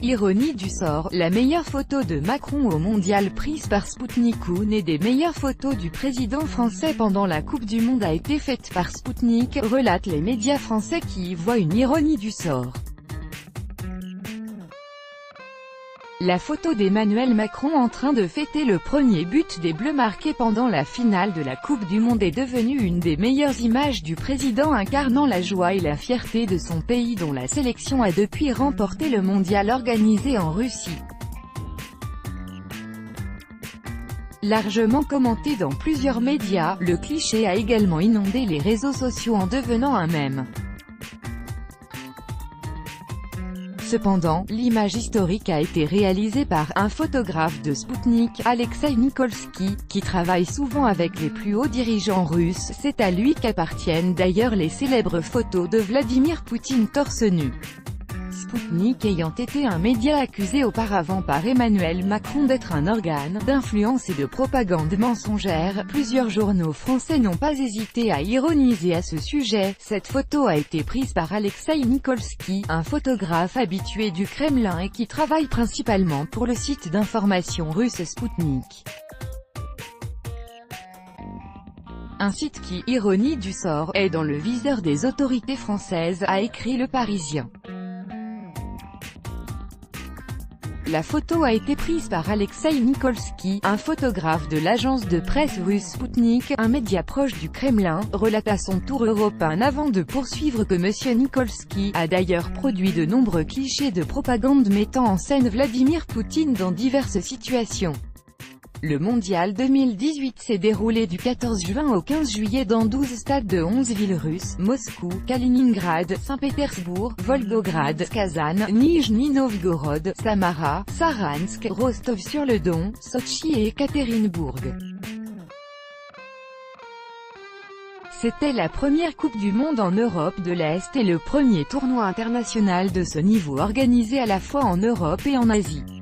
Ironie du sort, la meilleure photo de Macron au mondial prise par Sputnik. Une des meilleures photos du président français pendant la Coupe du Monde a été faite par Sputnik, relatent les médias français qui y voient une ironie du sort. La photo d'Emmanuel Macron en train de fêter le premier but des Bleus marqué pendant la finale de la Coupe du Monde est devenue une des meilleures images du président incarnant la joie et la fierté de son pays dont la sélection a depuis remporté le mondial organisé en Russie. Largement commenté dans plusieurs médias, le cliché a également inondé les réseaux sociaux en devenant un mème. Cependant, l'image historique a été réalisée par un photographe de Sputnik, Alexeï Nikolski, qui travaille souvent avec les plus hauts dirigeants russes. C'est à lui qu'appartiennent d'ailleurs les célèbres photos de Vladimir Poutine torse nu. Sputnik ayant été un média accusé auparavant par Emmanuel Macron d'être un organe d'influence et de propagande mensongère, plusieurs journaux français n'ont pas hésité à ironiser à ce sujet. Cette photo a été prise par Alexeï Nikolski, un photographe habitué du Kremlin et qui travaille principalement pour le site d'information russe Sputnik. Un site qui, ironie du sort, est dans le viseur des autorités françaises, a écrit Le Parisien. La photo a été prise par Alexeï Nikolski, un photographe de l'agence de presse russe Sputnik, un média proche du Kremlin, relate à son tour Europe 1 avant de poursuivre que M. Nikolski a d'ailleurs produit de nombreux clichés de propagande mettant en scène Vladimir Poutine dans diverses situations. Le mondial 2018 s'est déroulé du 14 juin au 15 juillet dans 12 stades de 11 villes russes, Moscou, Kaliningrad, Saint-Pétersbourg, Volgograd, Kazan, Nijni Novgorod, Samara, Saransk, Rostov-sur-le-Don, Sotchi et Ekaterinbourg. C'était la première Coupe du Monde en Europe de l'Est et le premier tournoi international de ce niveau organisé à la fois en Europe et en Asie.